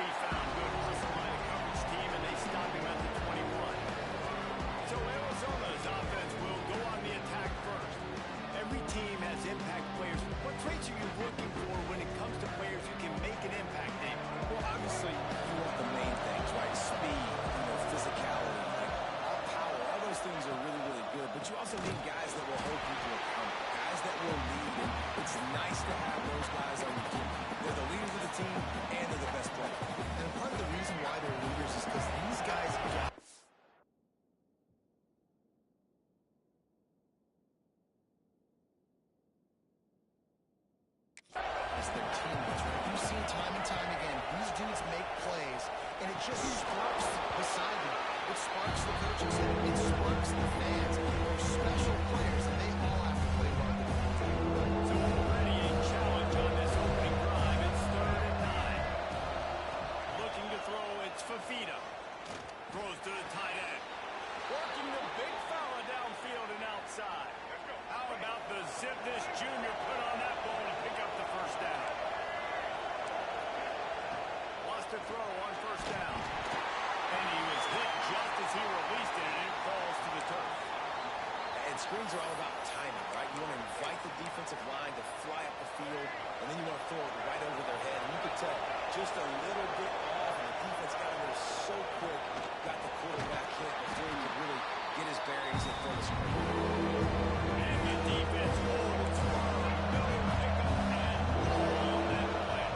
be found. Good hustle by the coverage team, and they stop him at the 21. So Arizona's offense will go on the attack first. Every team has impact players. What traits are you looking for when it comes to players who can make an impact, Dave? Well, obviously, you want the main things, right? Speed, physicality, all power. All those things are really, really good. But you also need guys that will hold people accountable, guys that will lead. And it's nice to have those guys on your team. They're the leaders of the team, and they're the best players. And part of the reason why they're leaders is because these guys got as their teammates, right? You've seen time and time again, these dudes make plays, and it just sparks beside them. It sparks the coaching staff. It sparks the fans. They're special players, and they all have to play well. So already a challenge on this opening drive. It's 3rd and 9. Looking to throw, it's Fafita. Throws to the tight end. Working the big fella downfield and outside. How about the zip this junior put on that ball to pick up the first down? Lost a throw on first down. And he was hit just as he released it, and it falls to the turf. And screens are all about timing, right? You want to invite the defensive line to fly up the field, and then you want to throw it right over their head. And you could tell just a little bit off, and the defense got in there so quick, got the quarterback hit before he could really get his bearings and throw the screen. And the defense holds firm. No pickup and all that play.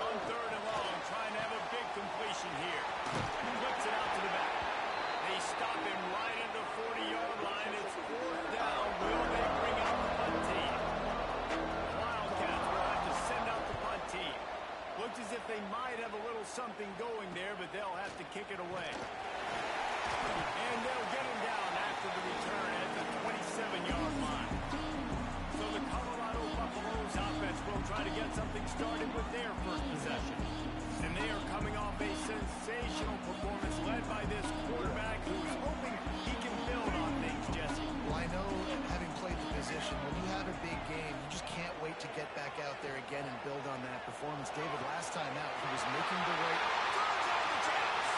On 3rd and long, trying to have a big completion here. Flips it out to the back. They stop him right at the 40-yard line. It's 4th down. Will they bring out the punt team? The Wildcats will have to send out the punt team. Looks as if they might have a little something going there, but they'll have to kick it away. And they'll get him down after the return at the 27-yard line. So the Colorado Buffaloes offense will try to get something started with their first possession. And they are coming off a sensational performance led by this quarterback who's hoping he can build on things, Jesse. Well, I know, having played the position, when you have a big game, you just can't wait to get back out there again and build on that performance. David, last time out, he was making the right... Turns on the Jets!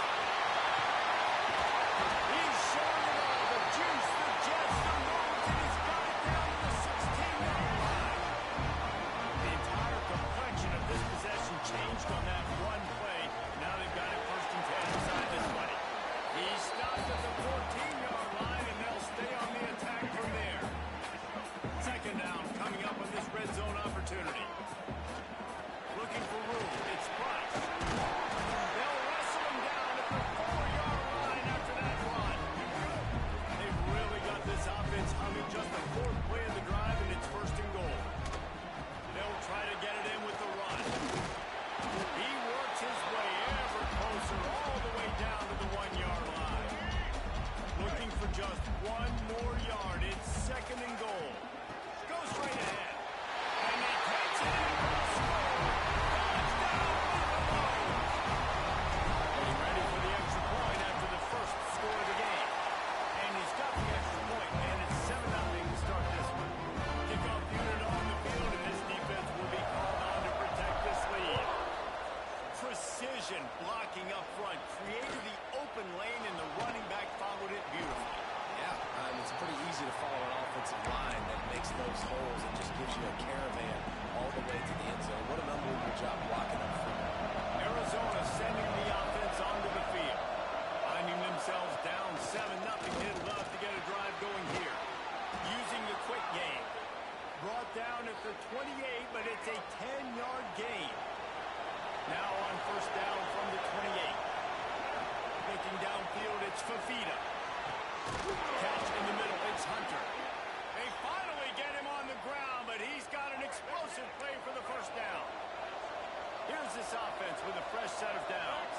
He's showing it all, the juice, the Jets, the moves, and he's got it down to the 16-yard line. The entire complexion of this possession changed on that one play. Now they've got it 1st and 10 inside the 20. He stops at the 14-yard line, and they'll stay on the attack from there. 2nd down coming up on this red zone opportunity. Looking for room. It's Price. They'll wrestle him down at the 4-yard line after that run. They've really got this offense humming. Just the 4th play of the drive, and it's 1st and goal. They'll try to get it in with the run. He works his way ever closer all the way down to the 1-yard line. Looking for just 1 more yard. It's 2nd and goal. Goes right ahead. And he takes it in for a score. Touchdown, Buffaloes! Getting ready for the extra point after the first score of the game. And he's got the extra point, and it's 7-0 to start this one. Kickoff unit on the field, and this defense will be called on to protect this lead. Precision blocking up front created the open lane, and the running back followed it beautifully. Yeah, it's pretty easy to follow an offensive line that makes those holes and just gives you a caravan all the way to the end zone. What an unbelievable job blocking up front. Arizona sending the offense onto the field. Finding themselves down 7-0. They'd love to get a drive going here. Using the quick game. Brought down at the 28, but it's a 10-yard gain. Now on 1st down from the 28. Looking downfield, it's Fafita. Catch in the middle, it's Hunter. They finally get him on the ground, but he's got an explosive play for the 1st down. Here's this offense with a fresh set of downs.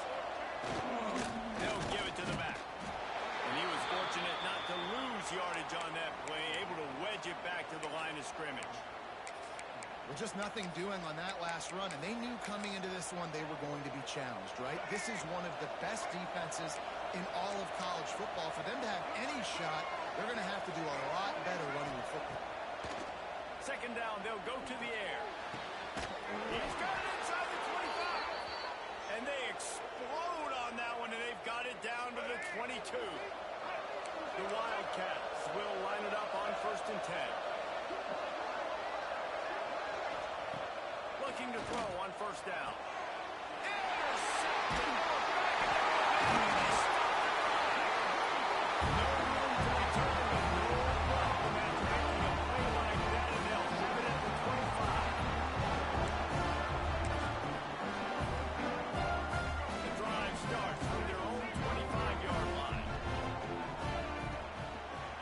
They'll give it to the back. And he was fortunate not to lose yardage on that play, able to wedge it back to the line of scrimmage. Well, just nothing doing on that last run, and they knew coming into this one they were going to be challenged, right? This is one of the best defenses in all of college football. For them to have any shot, they're going to have have to do a lot better running the football. Second down, they'll go to the air. He's got it inside the 25. And they explode on that one, and they've got it down to the 22. The Wildcats will line it up on 1st and 10. Looking to throw on 1st down. Intercepted. No room to return, but no problem after making a play like that, and they'll have it at the 25. The drive starts from their own 25-yard line.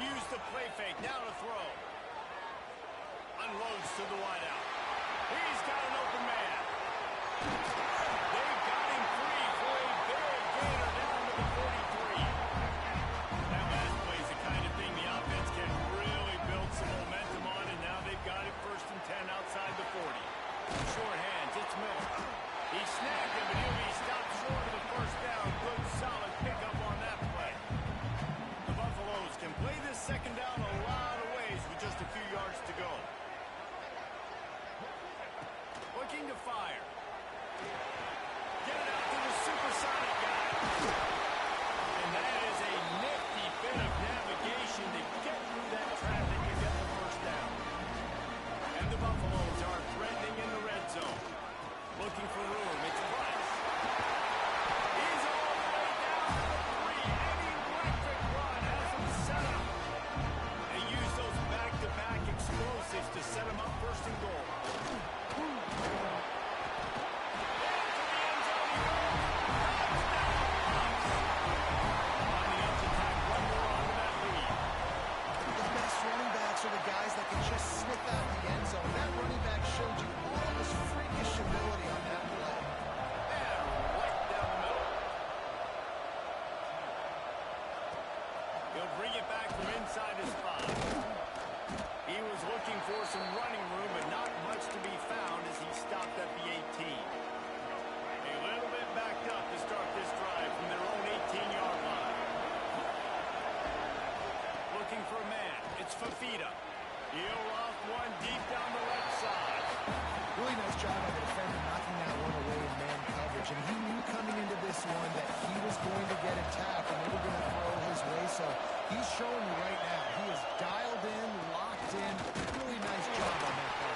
Use the play fake, now to throw. Unloads to the wideout. He's got an open man. They've got him free for a big gainer down to the 43. Now that plays the kind of thing the offense can really build some momentum on, and now they've got it 1st and 10 outside the 40. Short hands, it's Miller. He snagged him, but he'll be stopped short of the 1st down. Good, solid pickup on that play. The Buffaloes can play this 2nd down a lot of ways with just a few yards to go. Looking to fire. Get it out to the supersonic guy. And that is a nifty bit of navigation to get through that traffic and get the 1st down. And the Buffaloes are threatening in the red zone. Looking for room. It's Price. He's all the way down to the 3. Any electric run has him set up. They use those back-to-back explosives to set him up 1st and goal. Are the guys that can just snip out the end zone. That running back showed you all his freakish ability on that play. And right down the middle. He'll bring it back from inside his 5. He was looking for some running room, but not much to be found as he stopped at the 18. A little bit backed up to start this drive from their own 18-yard line. Looking for a man. It's Fafita. He'll off one deep down the left side. Really nice job by the defender knocking that one away in man coverage. And he knew coming into this one that he was going to get attacked and they were going to throw his way. So he's showing you right now. He is dialed in, locked in. Really nice job on that play.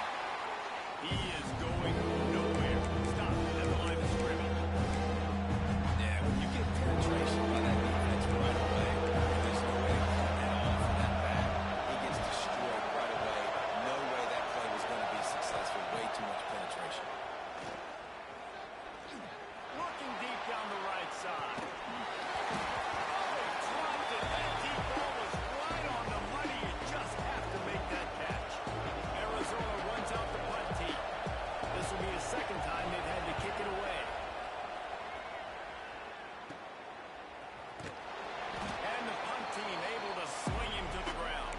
He is going nowhere. Stop at the line of scrimmage. Yeah, when you get penetration by that defense right away, there's no way to come that off of that back. He gets destroyed right away. No way that play was going to be successful. Way too much penetration. Looking deep down the right side. Oh, dropped it. That deep ball was right on the money. You just have to make that catch. Arizona runs out the punt team. This will be the 2nd time they've had to kick it away. And the punt team able to swing him to the ground.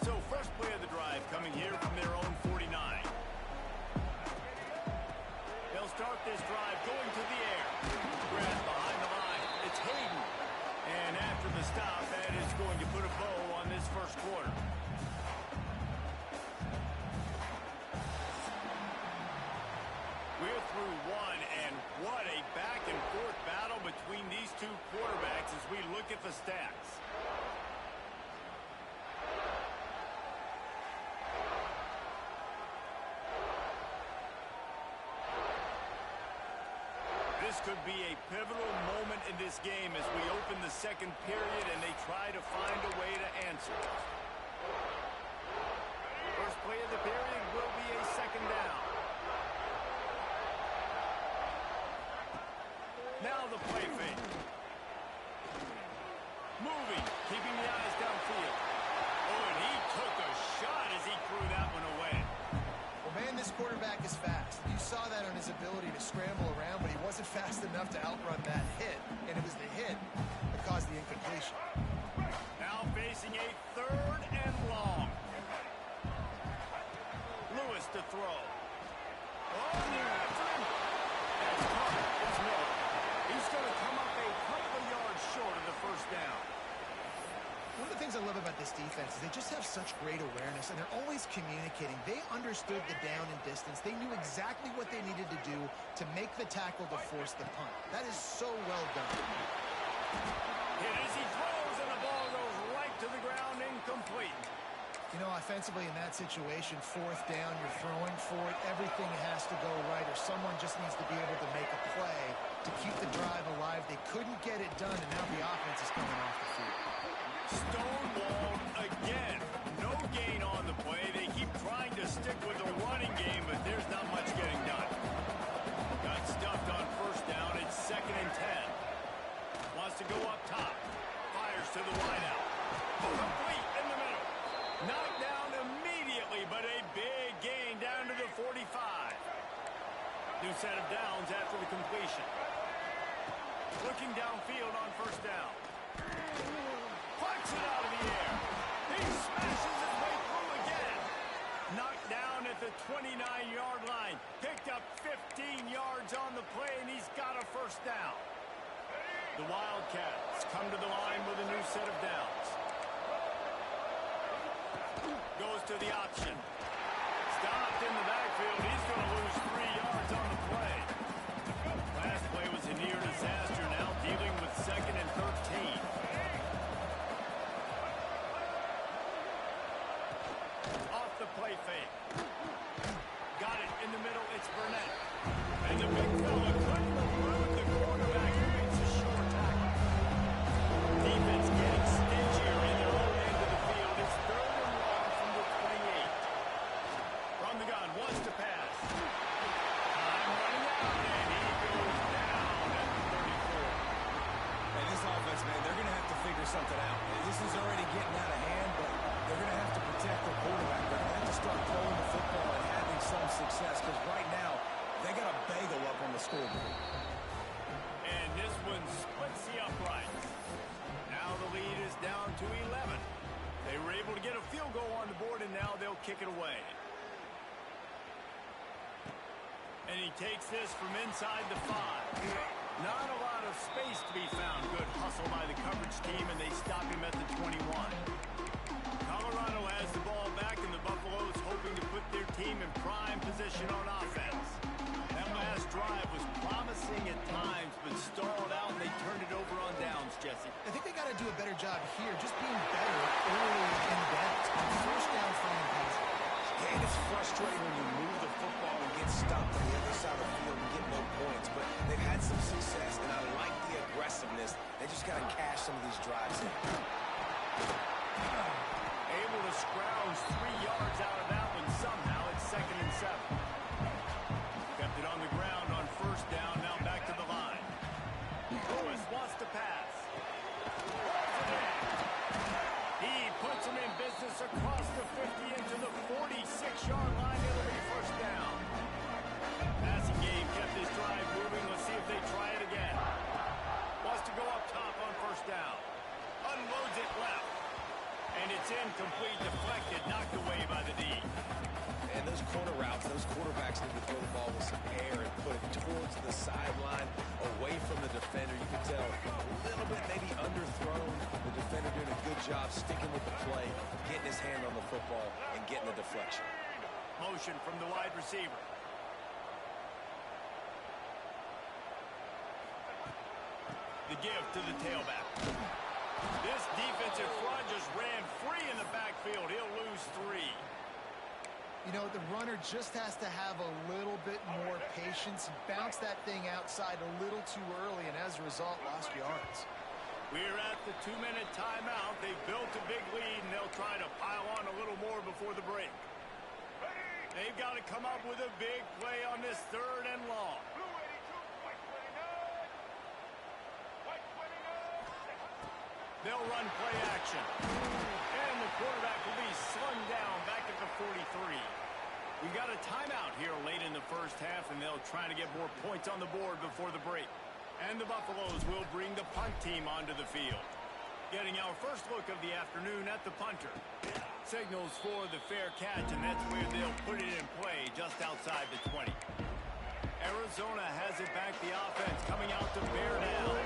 So first play of the drive coming here from their own 49. They'll start this drive going to the air. Grab behind the line. It's Hayden. And after the stop, that is going to put a bow on this 1st quarter. We're through one, and what a back-and-forth battle between these two quarterbacks as we look at the stats. This could be a pivotal moment in this game as we open the 2nd period and they try to find a way to answer. First play of the period will be a 2nd down. Now the play fake. Moving, keeping the eyes downfield. Oh, and he took a shot as he threw that one away. Well, man, this quarterback is fast. You saw that on his ability to scramble around, but he wasn't fast enough to outrun that hit, and it was the hit that caused the incompletion. Now facing a 3rd and long. Lewis to throw. Oh, they're after him. That's caught. It's Miller. He's going to things I love about this defense is they just have such great awareness, and they're always communicating. They understood the down and distance. They knew exactly what they needed to do to make the tackle to force the punt. That is so well done. Hit as he throws, and the ball goes right to the ground, incomplete. You know, offensively in that situation, fourth down, you're throwing for it. Everything has to go right, or someone just needs to be able to make a play to keep the drive alive. They couldn't get it done, and now the offense is coming off the field. Stonewalled again. No gain on the play. They keep trying to stick with the running game, but there's not much getting done. Got stuffed on first down. It's 2nd and 10. Wants to go up top. Fires to the wideout. Complete in the middle. Knocked down immediately, but a big gain down to the 45. New set of downs after the completion. Looking downfield on first down. Punts it out of the air. He smashes his way through again. Knocked down at the 29-yard line. Picked up 15 yards on the play, and he's got a first down. The Wildcats come to the line with a new set of downs. Goes to the option. Stopped in the backfield. He's going to lose 3 yards on the play. Last play was a near disaster. Now dealing with 2nd and 13. Off the play fake. Got it in the middle. It's Burnett. And the big fella couldn't elude the quarterback who makes a short tackle. Defense getting stingier in their own end of the field. It's 3rd and long from the 28. From the gun, wants to pass. Time running out, and he goes down at the 34. And this offense, man, they're going to have to figure something out. This is already getting out of hand, but they're going to have to protect their quarterback. They're going to have to start throwing the football and having some success, because right now, they got a bagel up on the scoreboard. And this one splits the uprights. Now the lead is down to 11. They were able to get a field goal on the board, and now they'll kick it away. And he takes this from inside the 5. Not a lot of space to be found. Good hustle by the coverage team, and they stop him at the 21. Colorado has the ball back, and the Buffaloes hoping to put their team in prime position on offense. That last drive was promising at times, but stalled out, and they turned it over on downs, Jesse. I think they got to do a better job here, just being better early in downs. First down from the pass. And it's frustrating when you move the football and get stopped on the other side of the field and get no points. But they've had some success, and I like the aggressiveness. They just got to cash some of these drives in. Able to scrounge 3 yards out of that one somehow. It's 2nd and 7. Kept it on the ground on first down. Now back to the line. Lewis wants to pass. He puts him in business across the 50 into the 46-yard line. It'll be first down. Passing game kept this drive moving. Let's see if they try it again. Wants to go up top on first down. Unloads it left. And it's incomplete, deflected, knocked away by the D. And those corner routes, those quarterbacks need to throw the ball with some air and put it towards the sideline, away from the defender. You can tell a little bit maybe underthrown. The defender doing a good job sticking with the play, getting his hand on the football, and getting the deflection. Motion from the wide receiver. The give to the tailback. This defensive front just ran free in the backfield. He'll lose 3. You know, the runner just has to have a little bit more patience. Bounce that thing outside a little too early, and as a result, lost yards. We're at the 2-minute timeout. They've built a big lead, and they'll try to pile on a little more before the break. They've got to come up with a big play on this 3rd and long. They'll run play action. And the quarterback will be slung down back at the 43. We've got a timeout here late in the first half, and they'll try to get more points on the board before the break. And the Buffaloes will bring the punt team onto the field. Getting our first look of the afternoon at the punter. Signals for the fair catch, and that's where they'll put it in play just outside the 20. Arizona has it back, the offense coming out to bear down.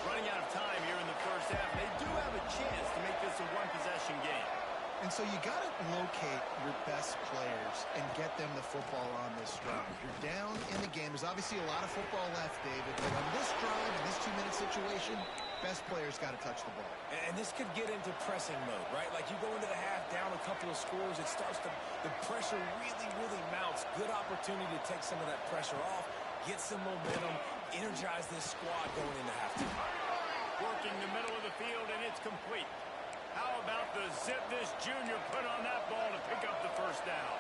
Running out of time here in the first half. They do have a chance to make this a one-possession get them the football on this drive. You're down in the game. There's obviously a lot of football left, David, but on this drive, in this 2-minute situation, best player's got to touch the ball. And this could get into pressing mode, right? Like you go into the half down a couple of scores, it starts to, the pressure really, really mounts. Good opportunity to take some of that pressure off, get some momentum, energize this squad going into halftime. Working the middle of the field, and it's complete. How about the zip this junior put on that ball to pick up the first down?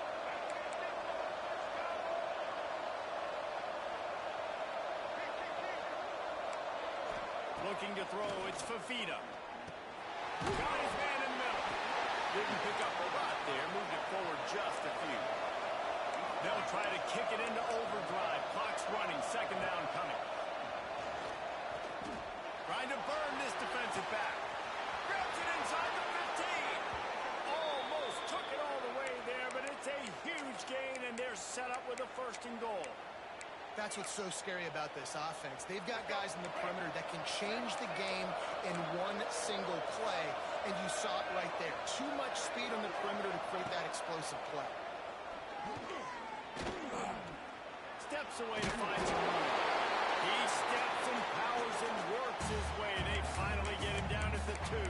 Looking to throw, it's Fafita. Got his man in the middle. Didn't pick up a lot there, moved it forward just a few. They'll try to kick it into overdrive. Clock's running, second down coming. Trying to burn this defensive back. Grabs it inside the 15. Almost took it all the way there, but it's a huge gain, and they're set up with a first and goal. That's what's so scary about this offense. They've got guys in the perimeter that can change the game in one single play, and you saw it right there. Too much speed on the perimeter to create that explosive play. Steps away to find some room. He steps and powers and works his way. They finally get him down at the 2.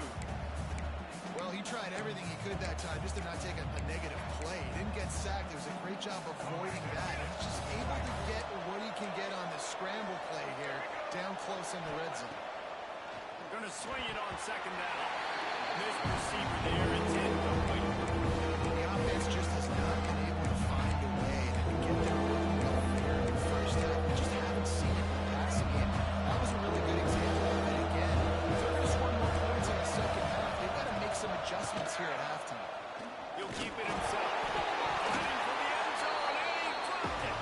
Well, he tried everything he could that time just to not take a negative play. He didn't get sacked. It was a great job avoiding that. And he's just able to get what he can get on the scramble play here, down close in the red zone. We're going to swing it on second down. Missed receiver there. It's incomplete. The offense just has not been able to find a way to get their rhythm going here in the first half. We just haven't seen it in the passing game. That was a really good example of it again. If they're going to score more points in the second half, they've got to make some adjustments here at halftime. He'll keep it himself. Heading for the end zone, and he dropped it.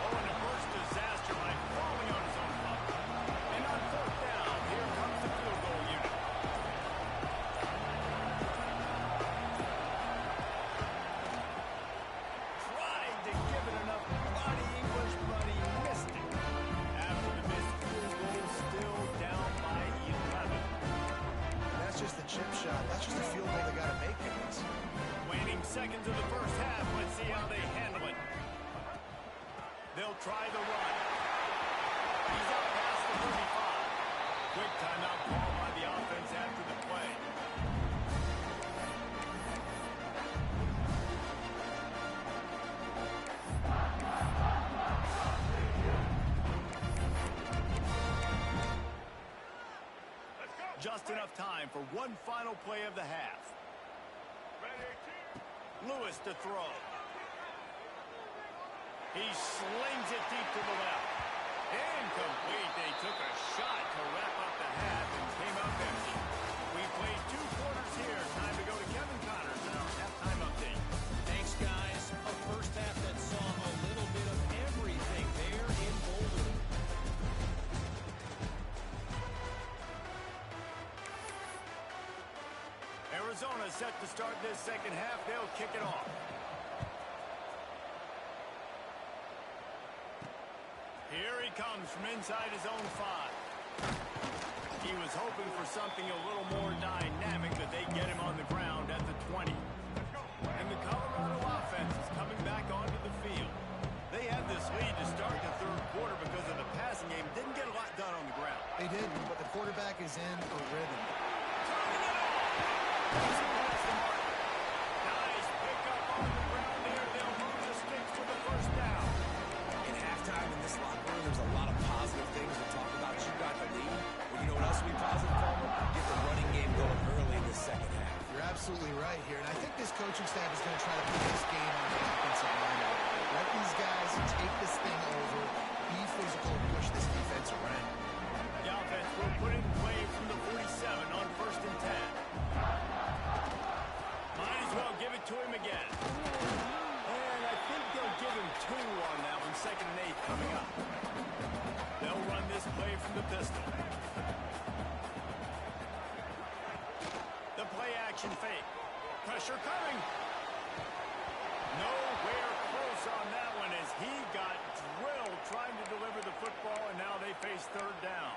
Oh, and a first disaster by falling on his own foot. And on fourth down, here comes the field goal unit. Tried to give it enough body English, but he missed it. After the missed field goal, still down by 11. That's just the chip shot. That's just a field goal they got to make, guys. Waning seconds of the first half. Let's see how they handle it. They'll try the run. He's up past the 35. Quick timeout call by the offense after the play. Just enough time for one final play of the half. Lewis to throw. He slings it deep to the left. Incomplete. They took a shot to wrap up the half and came out empty. We played 2 quarters here. Time to go to Kevin Connors in our halftime update. Thanks, guys. A first half that saw a little bit of everything there in Boulder. Arizona set to start this second half. They'll kick it off. Here he comes from inside his own 5. He was hoping for something a little more dynamic, but they get him on the ground at the 20. And the Colorado offense is coming back onto the field. They had this lead to start the third quarter because of the passing game. Didn't get a lot done on the ground. They didn't, but the quarterback is in a rhythm. Nice pickup on the ground there. They'll move the sticks for the first down. In halftime in this locker room, there's a lot of positive things to talk about. You got the lead. Well, you know what else will be positive, Palmer? Get the running game going early in the second half. You're absolutely right here, and I think this coaching staff is going to try to put this game on the offensive line. Let these guys take this thing over, be physical, and push this defense around. The offense will put it in play from the 47 on first and 10. Might as well give it to him again. And I think they'll give him 2 on that one. Second and 8 coming up. They'll run this play from the pistol. The play action fake. Pressure coming. Nowhere close on that one as he got drilled trying to deliver the football, and now they face third down.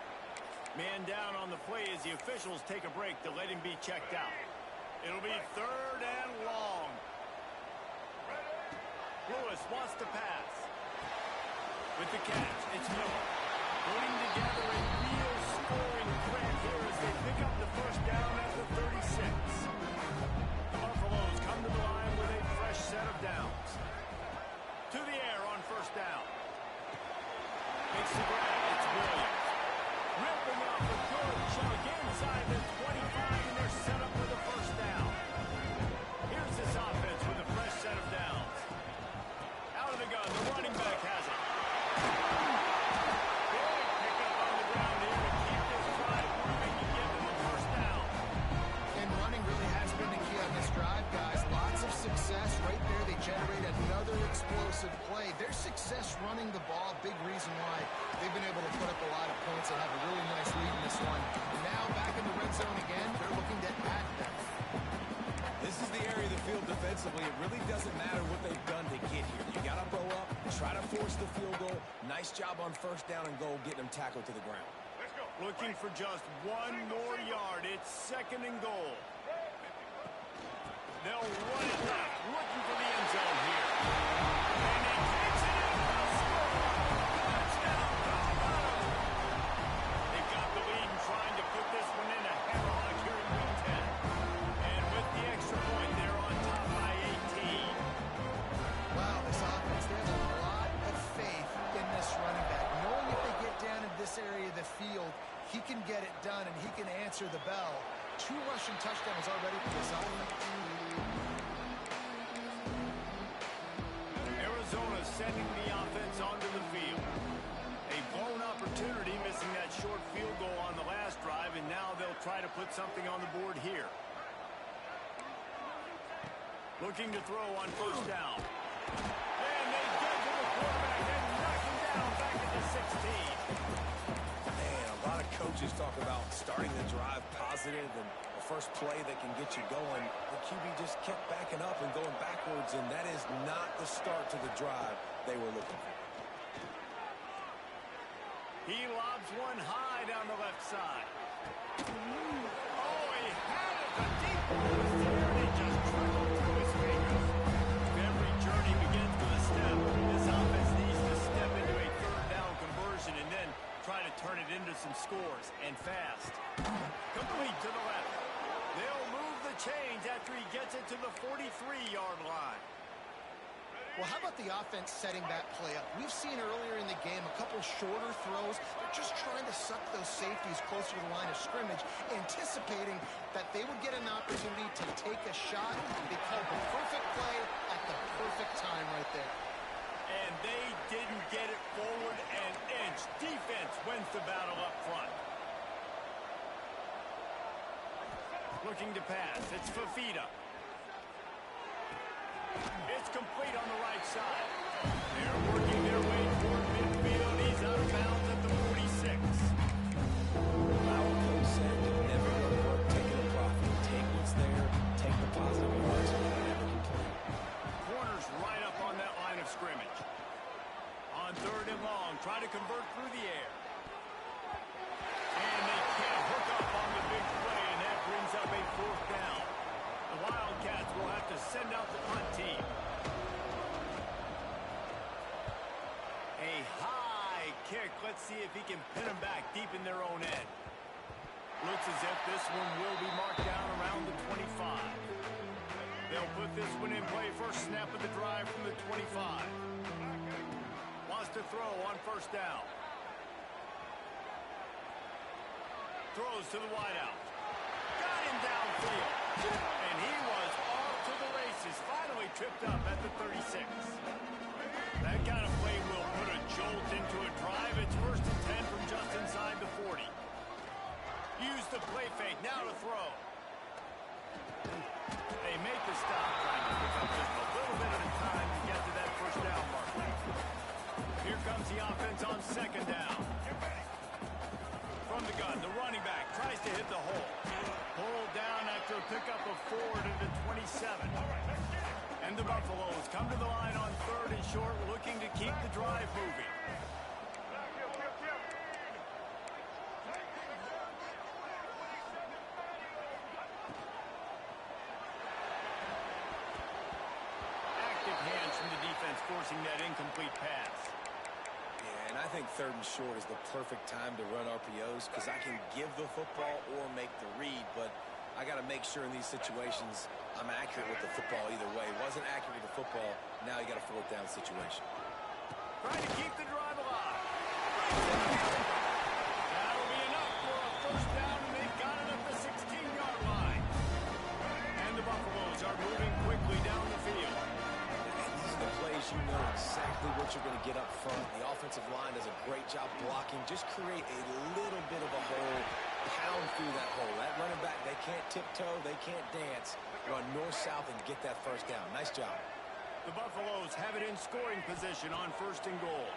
Man down on the play as the officials take a break to let him be checked out. It'll be third and long. Lewis wants to pass. With the catch, it's Miller. Putting together a real scoring threat here as they pick up the first down at the 36. The Buffaloes come to the line with a fresh set of downs. To the air on first down. Makes the grab. It's Williams. Ripping off a good chunk inside the 25, and they're set up for the first down. Here's this offense with a fresh set of downs. Out of the gun, the running back has it. Big pickup on the ground here to keep this drive moving and get to the first down. And running really has been the key on this drive, guys. Lots of success right there. They generate another explosive play. Their success running the ball, big reason why they've been able to put up a lot of points and have a really nice lead in this one. Now back in the red zone again. They're looking to add them. This is the area of the field defensively. It really doesn't matter what they've done to get here. You got to bow up, try to force the field goal. Nice job on first down and goal, getting them tackled to the ground. Looking for just one more yard. It's second and goal. They'll run it left, looking for the end zone here. And he takes it in. They'll score. Touchdown, Colorado. They've got the lead and trying to put this one in a headlock here in week 10. And with the extra point, they're on top by 18. Wow, this offense, they have a lot of faith in this running back. Knowing if they get down in this area of the field, he can get it done and he can answer the bell. 2 rushing touchdowns already for this offense. Arizona sending the offense onto the field. A blown opportunity, missing that short field goal on the last drive, and now they'll try to put something on the board here. Looking to throw on first down. And they get to the quarterback and knock him down back at the 16. Man, a lot of coaches talk about starting the drive positive and the first play that can get you going. The QB just kept backing up and going backwards, and that is not the start to the drive they were looking for. He lobs one high down the left side. Oh, he had it. The deep ball was there, and it just trickled through his fingers. Every journey begins with a step. This offense needs to step into a third down conversion and then try to turn it into some scores, and fast. Complete to the left. They'll move the chains after he gets it to the 43-yard line. Well, how about the offense setting that play up? We've seen earlier in the game a couple shorter throws. They're just trying to suck those safeties closer to the line of scrimmage, anticipating that they would get an opportunity to take a shot. They called the perfect play at the perfect time right there. And they didn't get it forward an inch. Defense wins the battle up front. Looking to pass. It's Fafita. It's complete on the right side. They're working their way toward midfield. He's out of bounds at the 46. Our coach said to never go to work taking a profit. Take what's there, take the positive yards, and never complain. Corners right up on that line of scrimmage. On third and long, try to convert through the air. And they can't hook up on the big play, and that brings up a fourth down. The Wildcats will have to send out the punt team. A high kick. Let's see if he can pin them back deep in their own end. Looks as if this one will be marked down around the 25. They'll put this one in play. First snap of the drive from the 25. Wants to throw on first down. Throws to the wideout. Got him downfield. And he was off to the races. Finally tripped up at the 36. That kind of play will put a jolt into a drive. It's first and 10 from just inside the 40. Use the play fake. Now to throw. They make the stop, trying to pick up just a little bit at a time to get to that first down mark. Here comes the offense on second down. From the gun, the running back tries to hit the hole. Pulled down after a pickup of 4 to the 27. And the Buffaloes come to the line on third and short, looking to keep the drive moving. Active hands from the defense forcing that incomplete pass. Yeah, and I think 3rd and short is the perfect time to run RPOs because I can give the football or make the read, but I got to make sure in these situations I'm accurate with the football either way. Wasn't accurate with the football, now you got a 4th down situation. Trying to keep the drive alive. That'll be enough for a 1st down, and they've got it at the 16-yard line. And the Buffaloes are moving quickly down the field. These are the plays you know exactly what you're going to get up front. The offensive line does a great job blocking. Just create a little bit of a hole, pound through that hole. That running back, they can't tiptoe, they can't dance. Run north-south and get that 1st down. Nice job. The Buffaloes have it in scoring position on 1st and goal.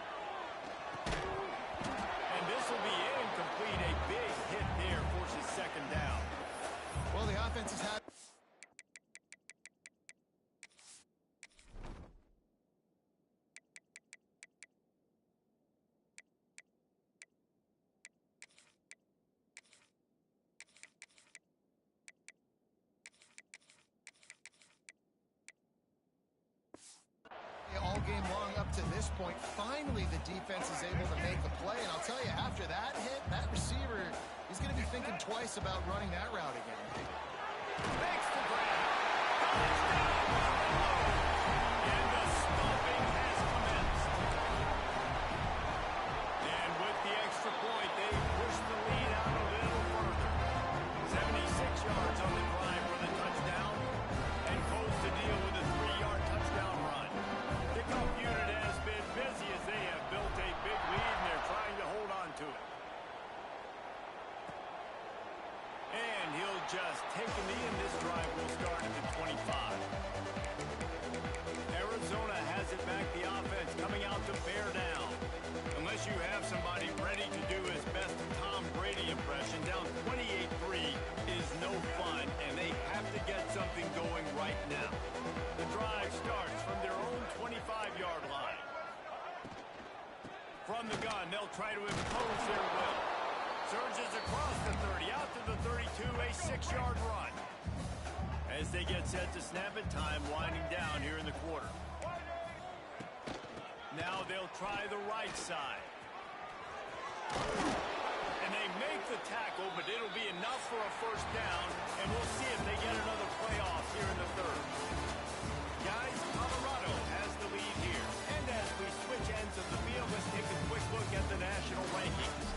And this will be incomplete. A big hit there forces 2nd down. Well, the offense has had... all game long up to this point. Finally, the defense is able to make the play. And I'll tell you, after that hit, that receiver, he's going to be thinking twice about running that route again. Makes the grab. And the stomping has commenced. And with the extra point, they push the lead out a little further. 76 yards on the drive for the touchdown. And close the deal with a 3-yard touchdown run. Kickoff unit has been busy as they have built a big lead, and they're trying to hold on to it. And he'll just take a knee, and this drive will start at the 25. Arizona has it back. The offense coming out to bear down. Unless you have somebody ready to do his best Tom Brady impression, down 28-3 is no fun, and they have to get something going right now. The drive starts from their own 25-yard line. From the gun, they'll try to impose their will. Surges across the 30, out to the 32, a 6-yard run. As they get set to snap it, time winding down here in the quarter. Now they'll try the right side. And they make the tackle, but it'll be enough for a 1st down, and we'll see if they get another playoff here in the 3rd. Guys, Colorado has the lead here. And as we switch ends of the field, let's take a quick look at the national rankings.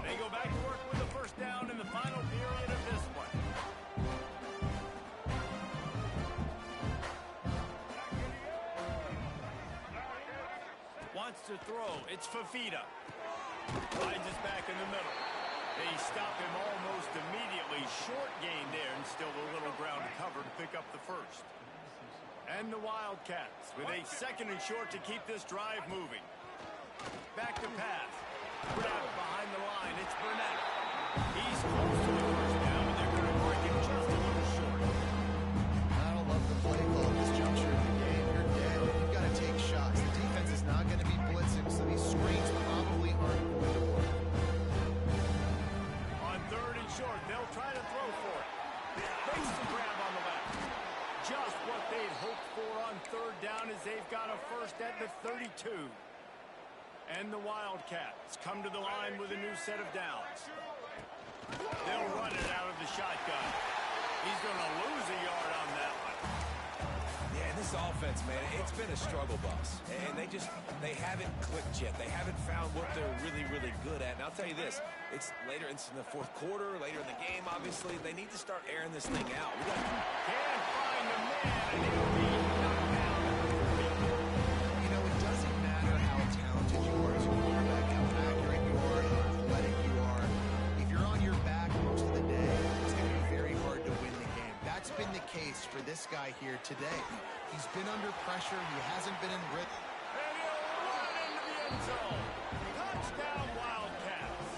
They go back to work with a 1st down in the final period of this one. Wants to throw. It's Fafita. Finds his back in the middle. They stop him almost immediately. Short gain there, and still a little ground to cover to pick up the 1st. And the Wildcats with a 2nd and short to keep this drive moving. Back to pass. Grab behind the line. It's Burnett. He's close to the 1st down, and they're going to break him just a little short. I don't love the play call at this juncture of the game. You're down. You've got to take shots. The defense is not going to be blitzing, so these screens probably aren't going to work. On 3rd and short, they'll try to throw for it. Makes the grab on the left. Just what they'd hoped for on 3rd down as they've got a 1st at the 32. And the Wildcats come to the line with a new set of downs. They'll run it out of the shotgun. He's going to lose a yard on that one. Yeah, this offense, man, it's been a struggle bus. And they haven't clicked yet. They haven't found what they're really, really good at. And I'll tell you this, it's later, it's in the 4th quarter, later in the game, obviously. They need to start airing this thing out. Can't find the man, and he'll be knocked down. You know, it doesn't matter how talented you are as a quarterback, how accurate you are, how athletic you are. If you're on your back most of the day, it's going to be very hard to win the game. That's been the case for this guy here today. He's been under pressure. He hasn't been in rhythm. And he'll run into the end zone. Touchdown, Wildcats.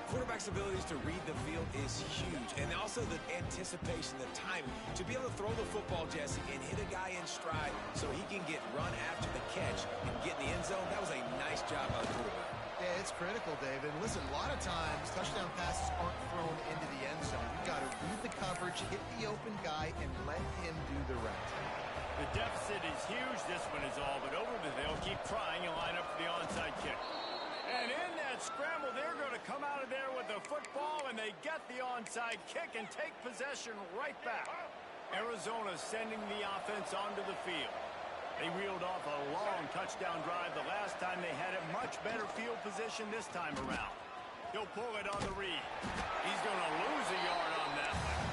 Quarterback quarterback's abilities to read the field is huge, and also the anticipation, the timing, to be able to throw the football, Jesse, and hit a guy in stride so he can get run after the catch and get in the end zone. That was a nice job by the quarterback. Yeah, it's critical, David. And listen, a lot of times touchdown passes aren't thrown into the end zone. You've got to read the coverage, hit the open guy, and let him do the rest. The deficit is huge. This one is all but over, but they'll keep trying and line up for the onside kick. And in that scramble, they're going to come out of there with the football, and they get the onside kick and take possession right back. Arizona sending the offense onto the field. They reeled off a long touchdown drive the last time. They had a much better field position this time around. He'll pull it on the read. He's going to lose a yard on that one.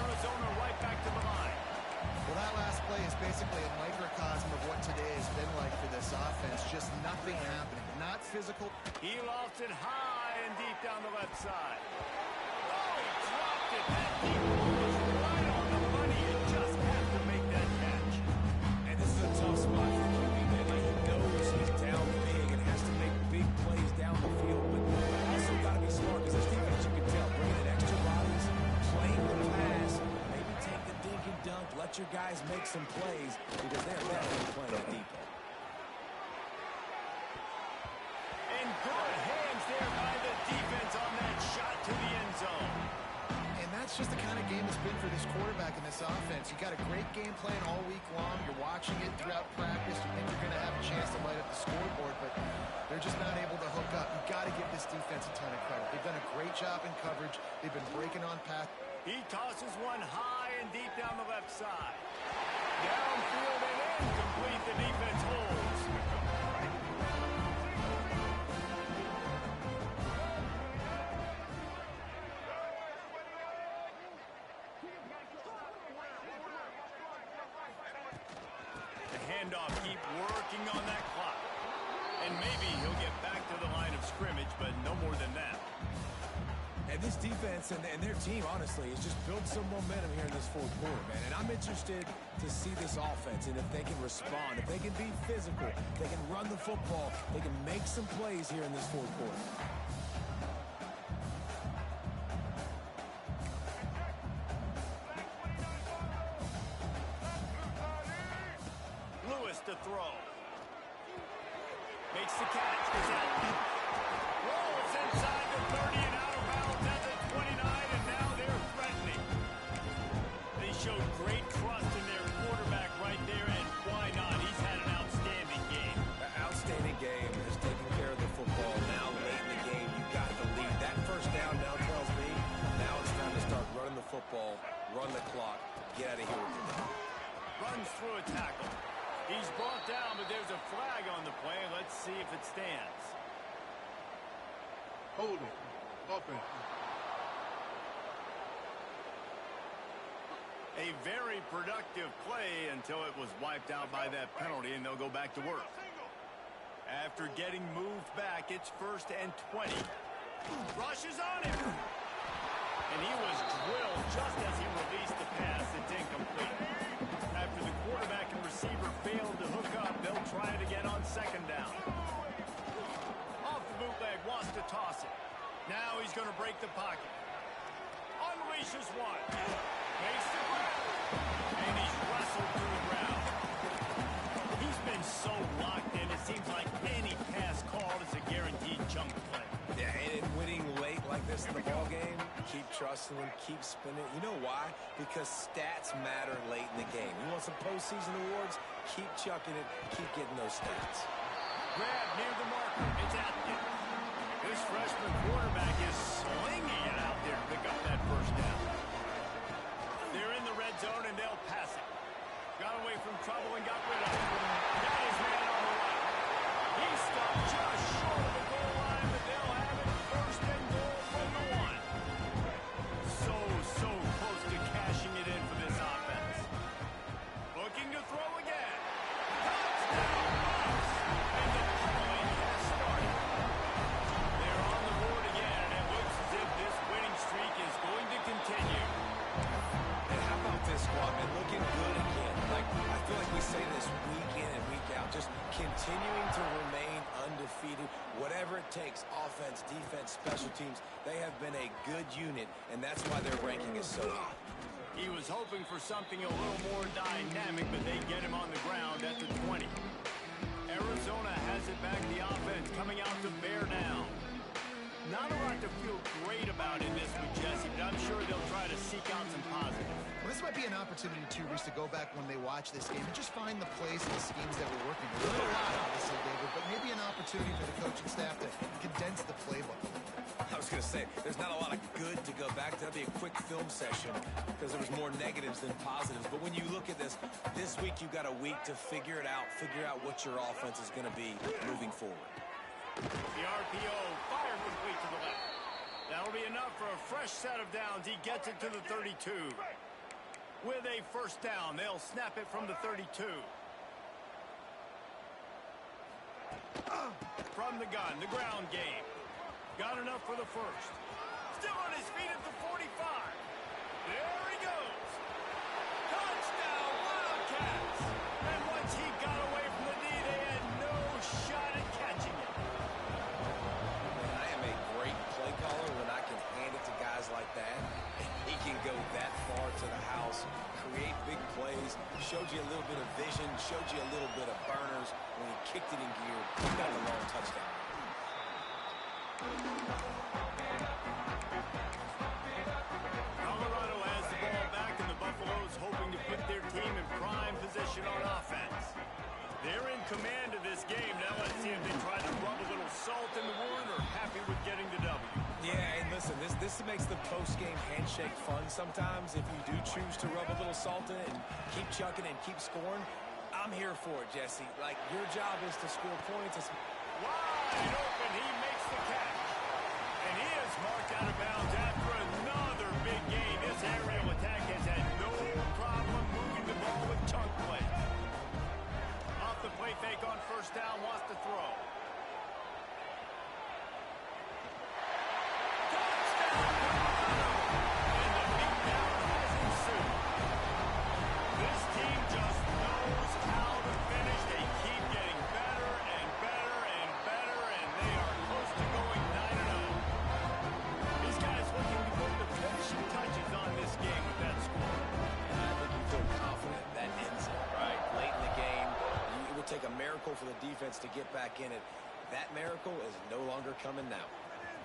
Arizona right back to the line. Well, that last play is basically a microcosm of what today has been like for this offense. Just nothing happening. Not physical. He lost it high and deep down the left side. Oh, he dropped it. That deep ball was right on the money. You just have to make that catch. And this is a tough spot for QB. Like, he knows he's down big and has to make big plays down the field, but also got to be smart because this defense, you can tell, bringing in extra bodies, playing the pass, maybe take the dink and dunk, let your guys make some plays because they're definitely playing at deep. And good hands there by the defense on that shot to the end zone. And that's just the kind of game it's been for this quarterback in this offense. You got a great game plan all week long. You're watching it throughout practice. You think you're going to have a chance to light up the scoreboard, but they're just not able to hook up. You've got to give this defense a ton of credit. They've done a great job in coverage. They've been breaking on path. He tosses one high and deep down the left side. Downfield and incomplete. The defense holds. The handoff, keep working on that clock. And maybe he'll get back to the line of scrimmage, but no more than that. And this defense and their team, honestly, has just built some momentum here in this fourth quarter, man. And I'm interested to see this offense and if they can respond, if they can be physical, if they can run the football, they can make some plays here in this fourth quarter. Lewis to throw. Makes the catch. Is out. Rolls inside the 30 and out of bounds at the 29, and now they're threatening. They showed great trust in their quarterback right there, and why not? He's had an outstanding game. An outstanding game, has taken care of the football. Now late in the game, you got the lead. That first down now tells me now it's time to start running the football, run the clock, get out of here with it. Runs through a tackle. He's brought down, but there's a flag on the play. Let's see if it stands. Hold it. Offense. A very productive play until it was wiped out by that penalty, and they'll go back to work. After getting moved back, it's 1st and 20. Rushes on him. And he was drilled just as he released the pass. It's incomplete. After the quarterback and receiver failed to hook up, they'll try it again on 2nd down. Off the bootleg, wants to toss it. Now he's going to break the pocket. Unleashes one. Makes the grab. And he's wrestled to the ground. He's been so locked in, it seems like any pass called is a guaranteed chunk play. Yeah, and winning late like this in the ball game, keep trusting him, keep spinning. You know why? Because stats matter late in the game. You want some postseason awards? Keep chucking it, keep getting those stats. Grab near the marker. It's Atkins. This freshman quarterback is slinging it out there to pick up that first down. They're in the red zone, and they'll pass it. Got away from trouble and got rid of it. Got his man on the right. He stopped just short of the goal line, but they'll have it 1st and goal from the 1. So close to cashing it in for this offense. Looking to throw again. Touchdown, Bucks! And the pummeling has started. They're on the board again, and it looks as if this winning streak is going to continue. And how about this squad, man? Looking good again. I feel like we say this week in and week out, just continuing to remain undefeated, whatever it takes, offense, defense, special teams. They have been a good unit, and that's why their ranking is so high. He was hoping for something a little more dynamic, but they get him on the ground at the 20. Arizona has it back, the offense coming out to bear down. Not a lot to feel great about in this one, Jesse, but I'm sure they'll try to seek out some positive. Well, this might be an opportunity, too, Reese, to go back when they watch this game and just find the plays and the schemes that were working. Not a lot, obviously, David, but maybe an opportunity for the coaching staff to condense the playbook a little bit. I was going to say, there's not a lot of good to go back to. That'd be a quick film session because there was more negatives than positives. But when you look at this week you've got a week to figure it out, figure out what your offense is going to be moving forward. The RPO fire complete to the left. That'll be enough for a fresh set of downs. He gets it to the 32. With a first down, they'll snap it from the 32. From the gun, the ground game. Got enough for the first. Still on his feet at the 45. There he goes. Touchdown, Wildcats. And once he got away from the D, they had no shot at catching it. Man, I am a great play caller when I can hand it to guys like that. He can go that far to the house, create big plays, showed you a little bit of vision, showed you a little bit of burners. When he kicked it in gear, he got the long touchdown. Colorado has the ball back, and the Buffaloes hoping to put their team in prime position on offense. They're in command of this game. Now let's see if they try to rub a little salt in the wound or happy with getting the W. Yeah, and listen, this makes the post-game handshake fun sometimes if you do choose to rub a little salt in it and keep chucking and keep scoring. I'm here for it, Jesse. Like, your job is to score points. Wide open, he makes the catch. And he is marked out of bounds after another big game. This aerial attack has had no problem moving the ball with chunk plays. Off the play fake on first down, wants to throw. Take a miracle for the defense to get back in it. That miracle is no longer coming now.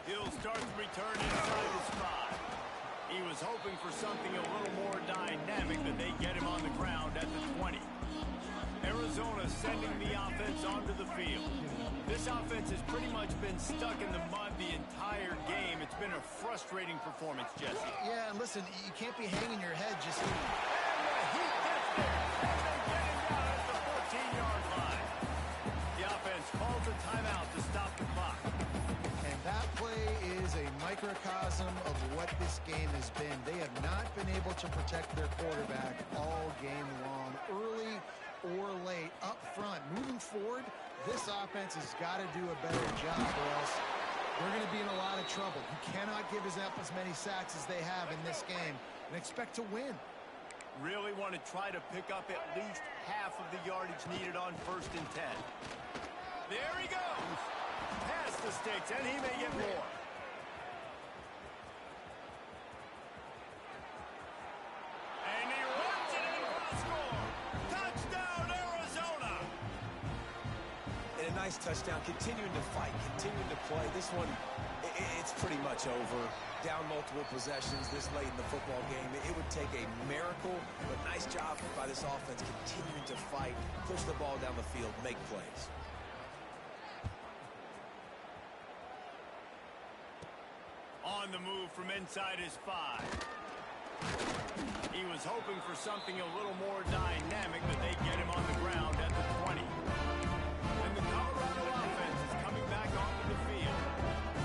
He'll start to return inside the spot. He was hoping for something a little more dynamic, but they get him on the ground at the 20. Arizona sending the offense onto the field. This offense has pretty much been stuck in the mud the entire game. It's been a frustrating performance, Jesse. Yeah, and listen, you can't be hanging your head just... And he gets there. And they get him down at the 14-yard line. The offense calls a timeout to stop the clock. And that play is a microcosm of what this game has been. They have not been able to protect their quarterback all game long, early or late, up front. Moving forward, this offense has got to do a better job, or else they're going to be in a lot of trouble. You cannot give us up as many sacks as they have in this game and expect to win. Really want to try to pick up at least half of the yardage needed on 1st and 10. There he goes. Past the sticks, and he may get more. And he runs it in for the score. Touchdown, Arizona. And a nice touchdown, continuing to fight, continuing to play. This one, it's pretty much over. Down multiple possessions this late in the football game. It would take a miracle, but nice job by this offense continuing to fight, push the ball down the field, make plays. On the move from inside his 5. He was hoping for something a little more dynamic, but they get him on the ground at the 20. And the Colorado offense is coming back onto the field.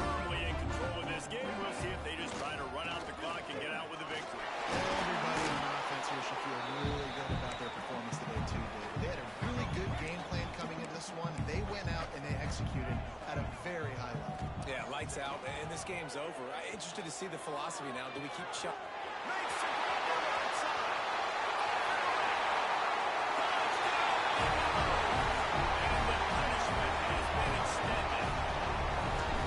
Firmly in control of this game. We'll see if they just try to run out the clock and get out with a victory. Everybody on offense here should feel really good about their performance today, too, David. They had a really good game plan coming into this one. They went out and they executed at a very high level. Yeah, lights out, and this game's over. I'm interested to see the philosophy now. Do we keep Makes it on the right side. And the punishment has been extended.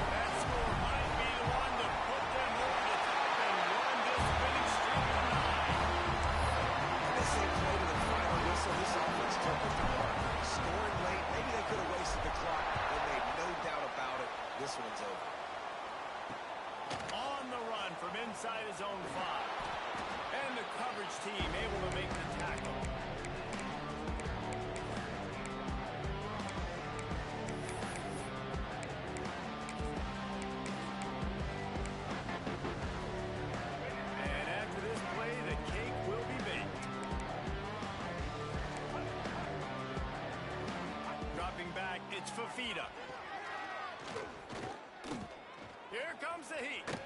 That score might be the one to put inside his own 5. And the coverage team able to make the tackle. And after this play, the cake will be baked. Dropping back, it's Fafita. Here comes the heat.